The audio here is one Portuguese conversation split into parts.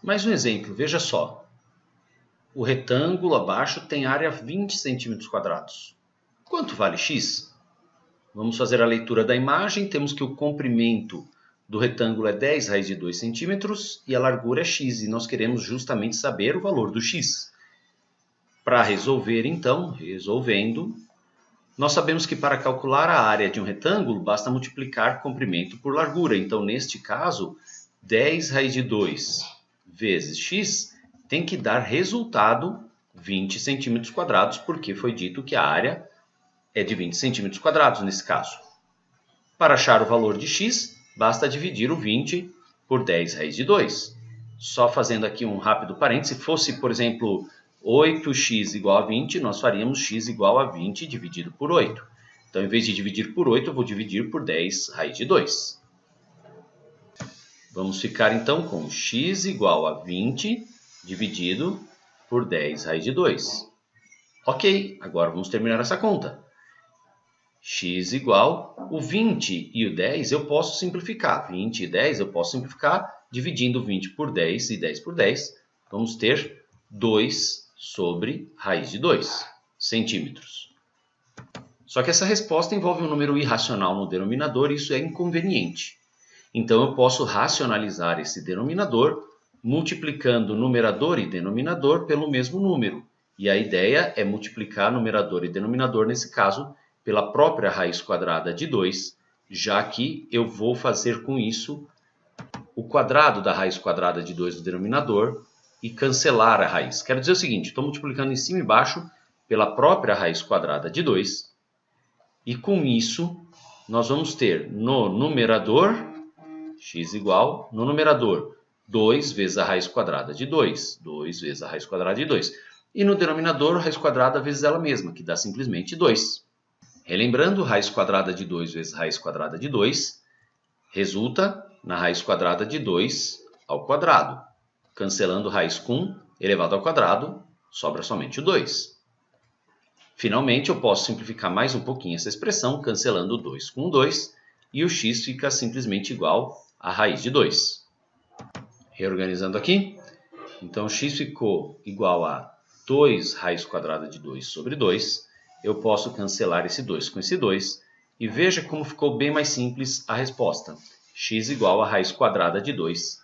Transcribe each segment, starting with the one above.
Mais um exemplo, veja só. O retângulo abaixo tem área 20 centímetros quadrados. Quanto vale x? Vamos fazer a leitura da imagem. Temos que o comprimento do retângulo é 10 raiz de 2 centímetros e a largura é x. E nós queremos justamente saber o valor do x. Para resolver, então, resolvendo, nós sabemos que para calcular a área de um retângulo, basta multiplicar comprimento por largura. Então, neste caso, 10 raiz de 2 vezes x tem que dar resultado 20 centímetros quadrados, porque foi dito que a área é de 20 centímetros quadrados nesse caso. Para achar o valor de x, basta dividir o 20 por 10 raiz de 2. Só fazendo aqui um rápido parênteses, se fosse, por exemplo, 8x igual a 20, nós faríamos x igual a 20 dividido por 8. Então, em vez de dividir por 8, eu vou dividir por 10 raiz de 2. Vamos ficar, então, com x igual a 20 dividido por 10 raiz de 2. Ok, agora vamos terminar essa conta. X igual, o 20 e o 10 eu posso simplificar. 20 e 10 eu posso simplificar dividindo 20 por 10 e 10 por 10. Vamos ter 2 sobre raiz de 2 centímetros. Só que essa resposta envolve um número irracional no denominador e isso é inconveniente. Então eu posso racionalizar esse denominador multiplicando numerador e denominador pelo mesmo número. E a ideia é multiplicar numerador e denominador, nesse caso, pela própria raiz quadrada de 2, já que eu vou fazer com isso o quadrado da raiz quadrada de 2 do denominador e cancelar a raiz. Quero dizer o seguinte, estou multiplicando em cima e embaixo pela própria raiz quadrada de 2, e com isso nós vamos ter no numerador, x igual, no numerador, 2 vezes a raiz quadrada de 2, 2 vezes a raiz quadrada de 2, e no denominador, raiz quadrada vezes ela mesma, que dá simplesmente 2. Relembrando, raiz quadrada de 2 vezes raiz quadrada de 2 resulta na raiz quadrada de 2 ao quadrado. Cancelando raiz com elevado ao quadrado, sobra somente o 2. Finalmente, eu posso simplificar mais um pouquinho essa expressão, cancelando o 2 com o 2, e o x fica simplesmente igual a raiz de 2. Reorganizando aqui, então x ficou igual a 2 raiz quadrada de 2 sobre 2. Eu posso cancelar esse 2 com esse 2, e veja como ficou bem mais simples a resposta. X igual a raiz quadrada de 2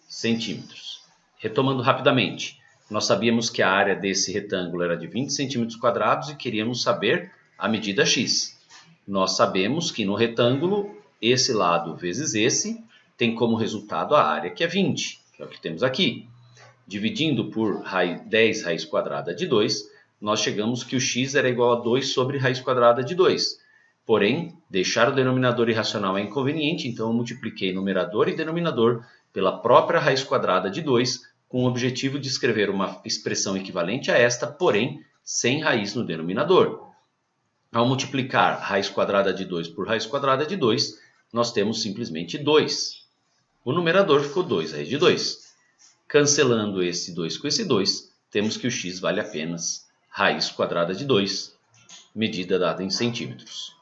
centímetros. Retomando rapidamente, nós sabíamos que a área desse retângulo era de 20 centímetros quadrados e queríamos saber a medida x. Nós sabemos que no retângulo, esse lado vezes esse, tem como resultado a área que é 20, que é o que temos aqui. Dividindo por 10 raiz quadrada de 2, nós chegamos que o x era igual a 2 sobre raiz quadrada de 2. Porém, deixar o denominador irracional é inconveniente, então eu multipliquei numerador e denominador pela própria raiz quadrada de 2, com o objetivo de escrever uma expressão equivalente a esta, porém, sem raiz no denominador. Ao multiplicar raiz quadrada de 2 por raiz quadrada de 2, nós temos simplesmente 2. O numerador ficou 2 raiz de 2. Cancelando esse 2 com esse 2, temos que o x vale apenas raiz quadrada de 2, medida dada em centímetros.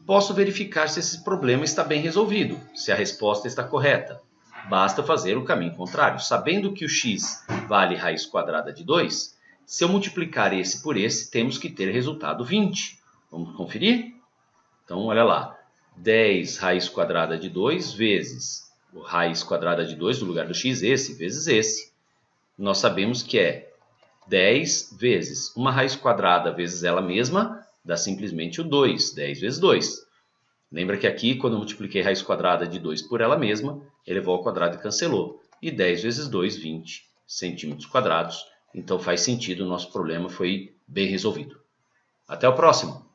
Posso verificar se esse problema está bem resolvido, se a resposta está correta. Basta fazer o caminho contrário. Sabendo que o x vale raiz quadrada de 2, se eu multiplicar esse por esse, temos que ter resultado 20. Vamos conferir? Então, olha lá. 10 raiz quadrada de 2 vezes o raiz quadrada de 2, no lugar do x, esse, vezes esse. Nós sabemos que é 10 vezes uma raiz quadrada vezes ela mesma, dá simplesmente o 2, 10 vezes 2. Lembra que aqui, quando eu multipliquei raiz quadrada de 2 por ela mesma, elevou ao quadrado e cancelou. E 10 vezes 2, 20 centímetros quadrados. Então faz sentido, o nosso problema foi bem resolvido. Até o próximo!